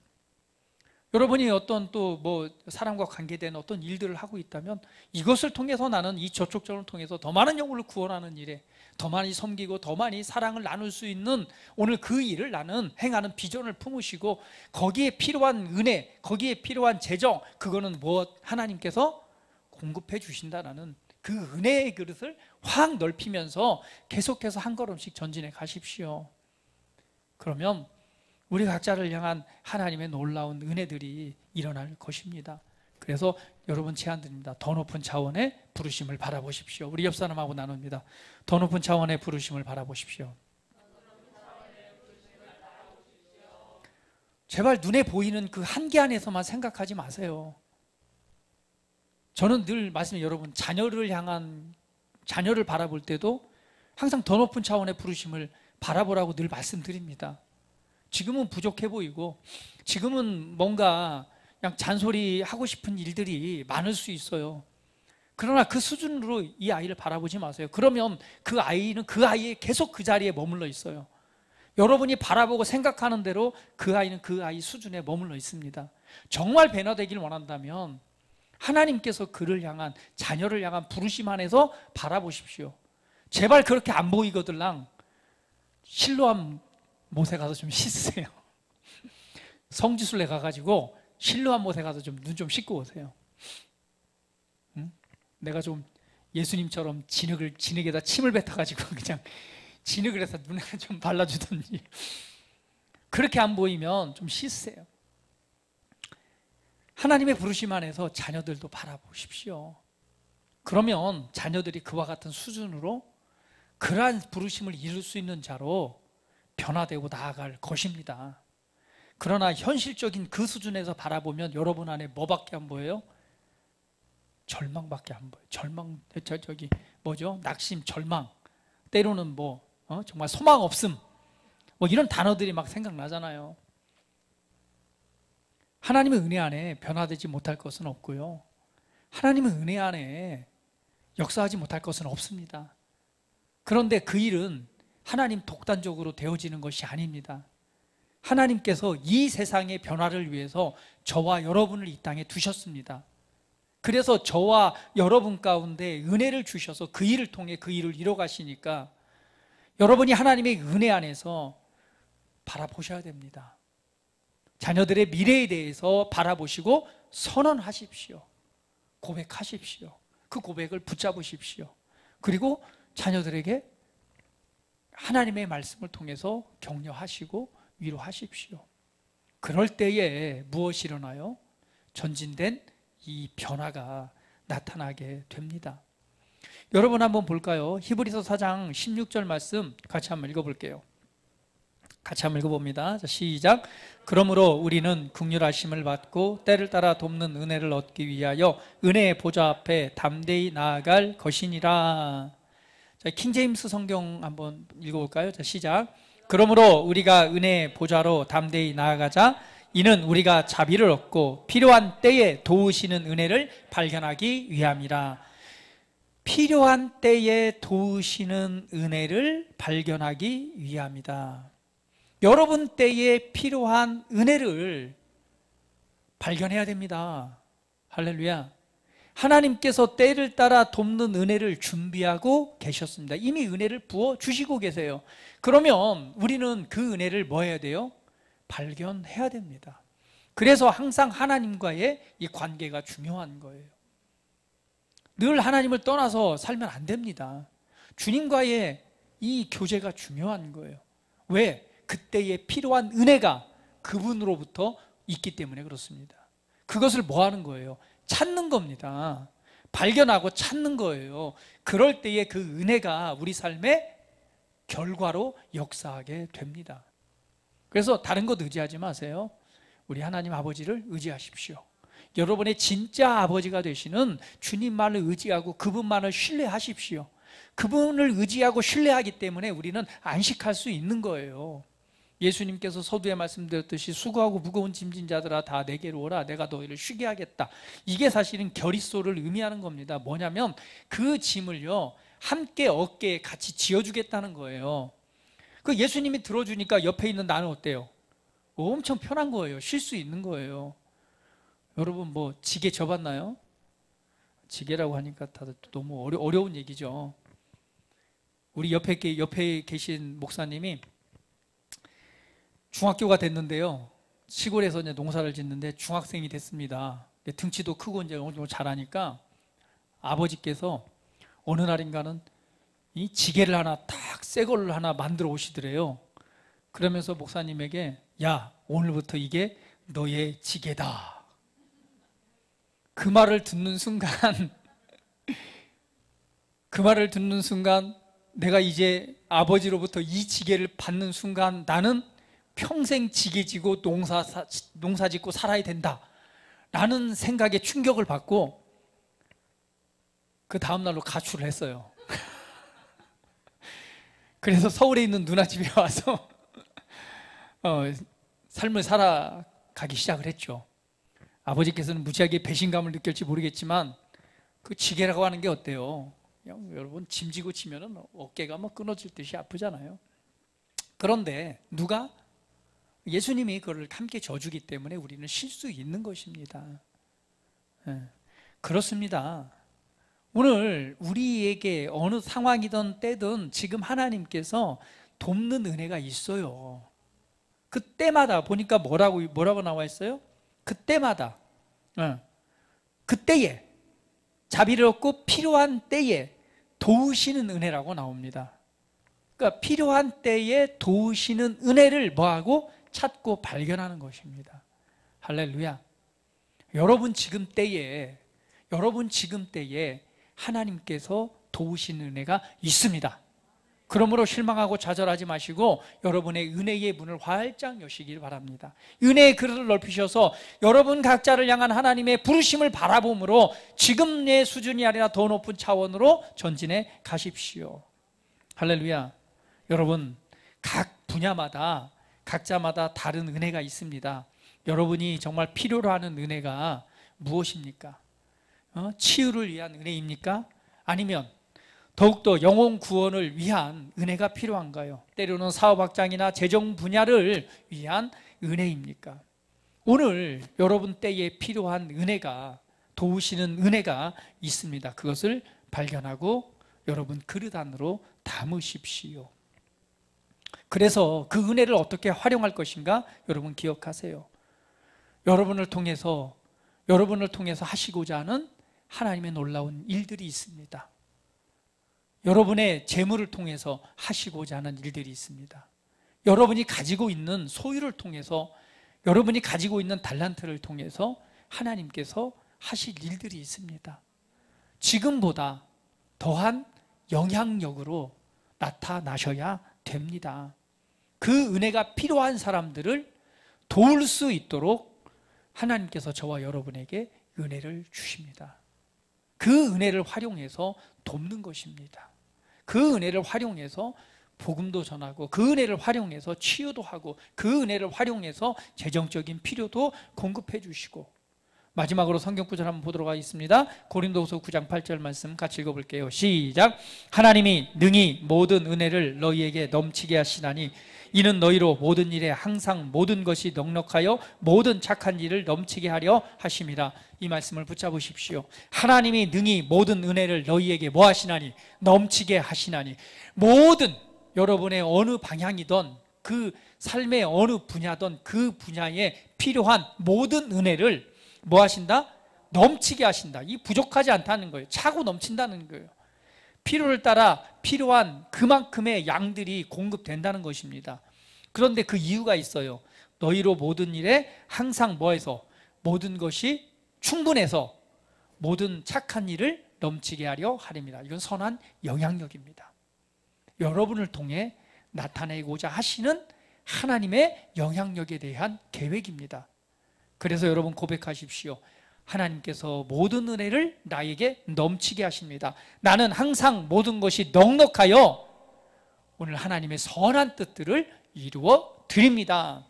여러분이 어떤 또 사람과 관계된 어떤 일들을 하고 있다면 이것을 통해서 나는 이 저촉점을 통해서 더 많은 영혼을 구원하는 일에 더 많이 섬기고 더 많이 사랑을 나눌 수 있는 오늘 그 일을 나는 행하는 비전을 품으시고, 거기에 필요한 은혜, 거기에 필요한 재정, 그거는 하나님께서 공급해 주신다라는 그 은혜의 그릇을 확 넓히면서 계속해서 한 걸음씩 전진해 가십시오. 그러면 우리 각자를 향한 하나님의 놀라운 은혜들이 일어날 것입니다. 그래서 여러분 제안드립니다. 더 높은 차원의 부르심을 바라보십시오. 우리 옆 사람하고 나눕니다. 더 높은 차원의 부르심을 바라보십시오. 제발 눈에 보이는 그 한계 안에서만 생각하지 마세요. 저는 늘 말씀드려요. 여러분, 자녀를 바라볼 때도 항상 더 높은 차원의 부르심을 바라보라고 늘 말씀드립니다. 지금은 부족해 보이고 지금은 뭔가 그냥 잔소리 하고 싶은 일들이 많을 수 있어요. 그러나 그 수준으로 이 아이를 바라보지 마세요. 그러면 그 아이는 그 아이의 계속 그 자리에 머물러 있어요. 여러분이 바라보고 생각하는 대로 그 아이는 그 아이 수준에 머물러 있습니다. 정말 변화되길 원한다면 하나님께서 그를 향한, 자녀를 향한 부르심 안에서 바라보십시오. 제발 그렇게 안 보이거들랑 실로암 못에 가서 좀 씻으세요. 성지순례 가가지고 실로암 못에 가서 좀 눈 좀 씻고 오세요. 응? 내가 좀 예수님처럼 진흙에다 침을 뱉어가지고 그냥 진흙을 해서 눈에 좀 발라주든지, 그렇게 안 보이면 좀 씻으세요. 하나님의 부르심 안에서 자녀들도 바라보십시오. 그러면 자녀들이 그와 같은 수준으로 그러한 부르심을 이룰 수 있는 자로 변화되고 나아갈 것입니다. 그러나 현실적인 그 수준에서 바라보면 여러분 안에 뭐밖에 안 보여요? 절망밖에 안 보여요. 절망, 뭐죠? 낙심, 절망. 때로는 정말 소망 없음. 이런 단어들이 막 생각나잖아요. 하나님의 은혜 안에 변화되지 못할 것은 없고요. 하나님의 은혜 안에 역사하지 못할 것은 없습니다. 그런데 그 일은 하나님 독단적으로 되어지는 것이 아닙니다. 하나님께서 이 세상의 변화를 위해서 저와 여러분을 이 땅에 두셨습니다. 그래서 저와 여러분 가운데 은혜를 주셔서 그 일을 통해 그 일을 이뤄가시니까 여러분이 하나님의 은혜 안에서 바라보셔야 됩니다. 자녀들의 미래에 대해서 바라보시고 선언하십시오. 고백하십시오. 그 고백을 붙잡으십시오. 그리고 자녀들에게 하나님의 말씀을 통해서 격려하시고 위로하십시오. 그럴 때에 무엇이 일어나요? 전진된 이 변화가 나타나게 됩니다. 여러분 한번 볼까요? 히브리서 4장 16절 말씀 같이 한번 읽어볼게요. 같이 한번 읽어봅니다. 자, 시작. 그러므로 우리는 긍휼하심을 받고 때를 따라 돕는 은혜를 얻기 위하여 은혜의 보좌 앞에 담대히 나아갈 것이니라. 자, 킹제임스 성경 한번 읽어볼까요? 자, 시작. 그러므로 우리가 은혜의 보좌로 담대히 나아가자. 이는 우리가 자비를 얻고 필요한 때에 도우시는 은혜를 발견하기 위함이라. 필요한 때에 도우시는 은혜를 발견하기 위함이다. 여러분 때에 필요한 은혜를 발견해야 됩니다. 할렐루야. 하나님께서 때를 따라 돕는 은혜를 준비하고 계셨습니다. 이미 은혜를 부어주시고 계세요. 그러면 우리는 그 은혜를 뭐 해야 돼요? 발견해야 됩니다. 그래서 항상 하나님과의 이 관계가 중요한 거예요. 늘 하나님을 떠나서 살면 안 됩니다. 주님과의 이 교제가 중요한 거예요. 왜? 그때에 필요한 은혜가 그분으로부터 있기 때문에 그렇습니다. 그것을 뭐 하는 거예요? 찾는 겁니다. 발견하고 찾는 거예요. 그럴 때에 그 은혜가 우리 삶의 결과로 역사하게 됩니다. 그래서 다른 것 의지하지 마세요. 우리 하나님 아버지를 의지하십시오. 여러분의 진짜 아버지가 되시는 주님만을 의지하고 그분만을 신뢰하십시오. 그분을 의지하고 신뢰하기 때문에 우리는 안식할 수 있는 거예요. 예수님께서 서두에 말씀드렸듯이 수고하고 무거운 짐진 자들아 다 내게로 오라 내가 너희를 쉬게 하겠다. 이게 사실은 결의소를 의미하는 겁니다. 뭐냐면 그 짐을요 함께 어깨에 같이 지어주겠다는 거예요. 그 예수님이 들어주니까 옆에 있는 나는 어때요? 엄청 편한 거예요. 쉴 수 있는 거예요. 여러분 뭐 지게 져봤나요? 지게라고 하니까 다들 너무 어려운 얘기죠. 우리 옆에 계신 목사님이 중학교가 됐는데요. 시골에서 이제 농사를 짓는데 중학생이 됐습니다. 등치도 크고 이제 어느 정도 잘하니까 아버지께서 어느 날인가는 이 지게를 하나 딱 새 걸로 하나 만들어 오시더래요. 그러면서 목사님에게 야, 오늘부터 이게 너의 지게다. 그 말을 듣는 순간 그 말을 듣는 순간 내가 이제 아버지로부터 이 지게를 받는 순간 나는 평생 지게 지고 농사 짓고 살아야 된다 라는 생각에 충격을 받고 그 다음날로 가출을 했어요. 그래서 서울에 있는 누나 집에 와서 삶을 살아가기 시작을 했죠. 아버지께서는 무지하게 배신감을 느낄지 모르겠지만 그 지게라고 하는 게 어때요? 그냥 여러분 짐 지고 치면은 어깨가 뭐 끊어질 듯이 아프잖아요. 그런데 누가? 예수님이 그걸 함께 져주기 때문에 우리는 쉴 수 있는 것입니다. 그렇습니다. 오늘 우리에게 어느 상황이든 때든 지금 하나님께서 돕는 은혜가 있어요. 그때마다 보니까 뭐라고 나와 있어요? 그때마다, 그때에, 자비롭고 필요한 때에 도우시는 은혜라고 나옵니다. 그러니까 필요한 때에 도우시는 은혜를 뭐하고? 찾고 발견하는 것입니다. 할렐루야. 여러분 지금 때에 하나님께서 도우시는 은혜가 있습니다. 그러므로 실망하고 좌절하지 마시고 여러분의 은혜의 문을 활짝 여시길 바랍니다. 은혜의 그릇을 넓히셔서 여러분 각자를 향한 하나님의 부르심을 바라봄으로 지금의 수준이 아니라 더 높은 차원으로 전진해 가십시오. 할렐루야. 여러분 각 분야마다 각자마다 다른 은혜가 있습니다. 여러분이 정말 필요로 하는 은혜가 무엇입니까? 치유를 위한 은혜입니까? 아니면 더욱더 영혼 구원을 위한 은혜가 필요한가요? 때로는 사업 확장이나 재정 분야를 위한 은혜입니까? 오늘 여러분 때에 필요한 은혜가, 도우시는 은혜가 있습니다. 그것을 발견하고 여러분 그릇 안으로 담으십시오. 그래서 그 은혜를 어떻게 활용할 것인가 여러분 기억하세요. 여러분을 통해서 하시고자 하는 하나님의 놀라운 일들이 있습니다. 여러분의 재물을 통해서 하시고자 하는 일들이 있습니다. 여러분이 가지고 있는 소유를 통해서, 여러분이 가지고 있는 달란트를 통해서 하나님께서 하실 일들이 있습니다. 지금보다 더한 영향력으로 나타나셔야 됩니다. 그 은혜가 필요한 사람들을 도울 수 있도록 하나님께서 저와 여러분에게 은혜를 주십니다. 그 은혜를 활용해서 돕는 것입니다. 그 은혜를 활용해서 복음도 전하고, 그 은혜를 활용해서 치유도 하고, 그 은혜를 활용해서 재정적인 필요도 공급해 주시고. 마지막으로 성경 구절 한번 보도록 하겠습니다. 고린도후서 9장 8절 말씀 같이 읽어볼게요. 시작. 하나님이 능히 모든 은혜를 너희에게 넘치게 하시나니 이는 너희로 모든 일에 항상 모든 것이 넉넉하여 모든 착한 일을 넘치게 하려 하심이라. 이 말씀을 붙잡으십시오. 하나님이 능히 모든 은혜를 너희에게 뭐 하시나니? 넘치게 하시나니. 모든 여러분의 어느 방향이든 그 삶의 어느 분야든 그 분야에 필요한 모든 은혜를 뭐 하신다? 넘치게 하신다. 이 부족하지 않다는 거예요. 차고 넘친다는 거예요. 필요를 따라 필요한 그만큼의 양들이 공급된다는 것입니다. 그런데 그 이유가 있어요. 너희로 모든 일에 항상 뭐해서? 모든 것이 충분해서 모든 착한 일을 넘치게 하려 하림이라. 이건 선한 영향력입니다. 여러분을 통해 나타내고자 하시는 하나님의 영향력에 대한 계획입니다. 그래서 여러분 고백하십시오. 하나님께서 모든 은혜를 나에게 넘치게 하십니다. 나는 항상 모든 것이 넉넉하여 오늘 하나님의 선한 뜻들을 이루어 드립니다.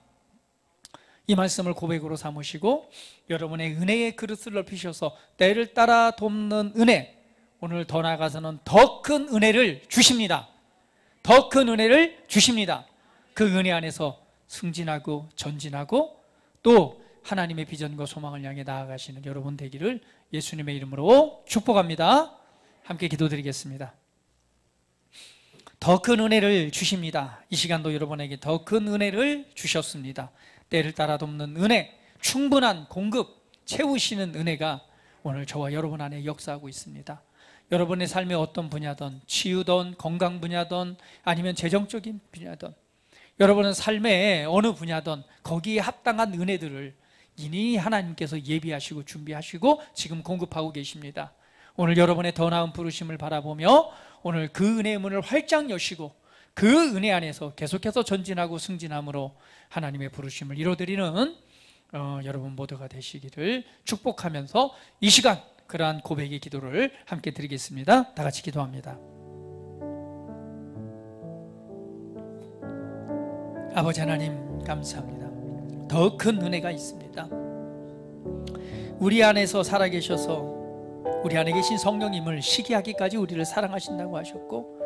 이 말씀을 고백으로 삼으시고 여러분의 은혜의 그릇을 넓히셔서 때를 따라 돕는 은혜, 오늘 더 나아가서는 더 큰 은혜를 주십니다. 더 큰 은혜를 주십니다. 그 은혜 안에서 승진하고 전진하고 또 하나님의 비전과 소망을 향해 나아가시는 여러분 되기를 예수님의 이름으로 축복합니다. 함께 기도드리겠습니다. 더 큰 은혜를 주십니다. 이 시간도 여러분에게 더 큰 은혜를 주셨습니다. 때를 따라 돕는 은혜, 충분한 공급, 채우시는 은혜가 오늘 저와 여러분 안에 역사하고 있습니다. 여러분의 삶의 어떤 분야든, 치유든 건강 분야든 아니면 재정적인 분야든 여러분은 삶의 어느 분야든 거기에 합당한 은혜들을 이미 하나님께서 예비하시고 준비하시고 지금 공급하고 계십니다. 오늘 여러분의 더 나은 부르심을 바라보며 오늘 그 은혜의 문을 활짝 여시고 그 은혜 안에서 계속해서 전진하고 승진함으로 하나님의 부르심을 이루어드리는 여러분 모두가 되시기를 축복하면서 이 시간 그러한 고백의 기도를 함께 드리겠습니다. 다 같이 기도합니다. 아버지 하나님 감사합니다. 더 큰 은혜가 있습니다. 우리 안에서 살아계셔서 우리 안에 계신 성령님을 시기하기까지 우리를 사랑하신다고 하셨고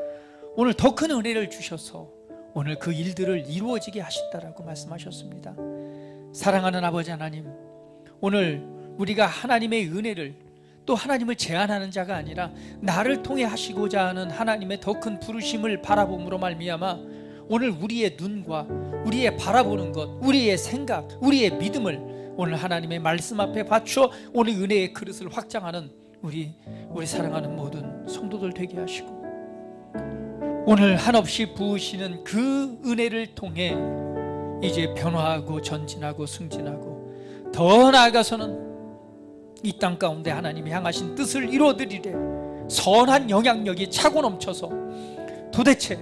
오늘 더 큰 은혜를 주셔서 오늘 그 일들을 이루어지게 하신다라고 말씀하셨습니다. 사랑하는 아버지 하나님, 오늘 우리가 하나님의 은혜를 또 하나님을 제한하는 자가 아니라 나를 통해 하시고자 하는 하나님의 더 큰 부르심을 바라봄으로 말미암아 오늘 우리의 눈과 우리의 바라보는 것, 우리의 생각, 우리의 믿음을 오늘 하나님의 말씀 앞에 받쳐 오늘 은혜의 그릇을 확장하는 우리 사랑하는 모든 성도들 되게 하시고 오늘 한없이 부으시는 그 은혜를 통해 이제 변화하고 전진하고 승진하고 더 나아가서는 이 땅 가운데 하나님이 향하신 뜻을 이루어드리되 선한 영향력이 차고 넘쳐서 도대체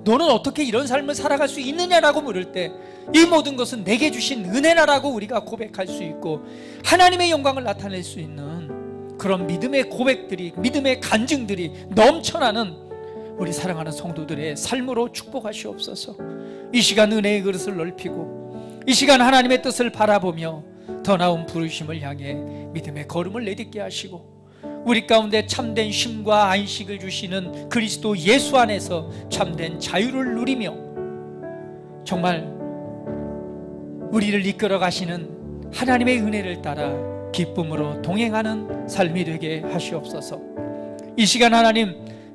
너는 어떻게 이런 삶을 살아갈 수 있느냐라고 물을 때 이 모든 것은 내게 주신 은혜라고 우리가 고백할 수 있고 하나님의 영광을 나타낼 수 있는 그런 믿음의 고백들이, 믿음의 간증들이 넘쳐나는 우리 사랑하는 성도들의 삶으로 축복하시옵소서. 이 시간 은혜의 그릇을 넓히고 이 시간 하나님의 뜻을 바라보며 더 나은 부르심을 향해 믿음의 걸음을 내딛게 하시고 우리 가운데 참된 쉼과 안식을 주시는 그리스도 예수 안에서 참된 자유를 누리며 정말 우리를 이끌어 가시는 하나님의 은혜를 따라 기쁨으로 동행하는 삶이 되게 하시옵소서. 이 시간 하나님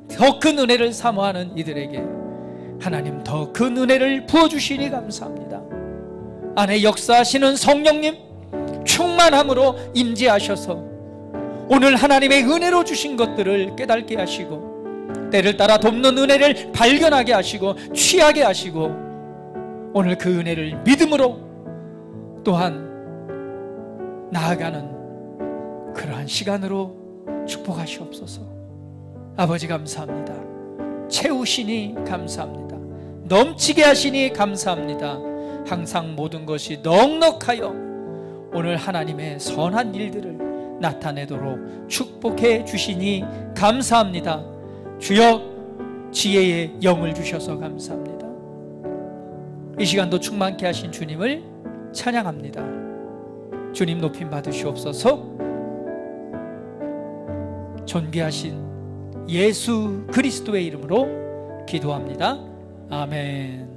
더 큰 은혜를 사모하는 이들에게 하나님 더 큰 은혜를 부어주시니 감사합니다. 안에 역사하시는 성령님 충만함으로 임재하셔서 오늘 하나님의 은혜로 주신 것들을 깨닫게 하시고 때를 따라 돕는 은혜를 발견하게 하시고 취하게 하시고 오늘 그 은혜를 믿음으로 또한 나아가는 그러한 시간으로 축복하시옵소서. 아버지 감사합니다. 채우시니 감사합니다. 넘치게 하시니 감사합니다. 항상 모든 것이 넉넉하여 오늘 하나님의 선한 일들을 나타내도록 축복해 주시니 감사합니다. 주여 지혜의 영을 주셔서 감사합니다. 이 시간도 충만케 하신 주님을 찬양합니다. 주님 높임 받으시옵소서. 존귀하신 예수 그리스도의 이름으로 기도합니다. 아멘.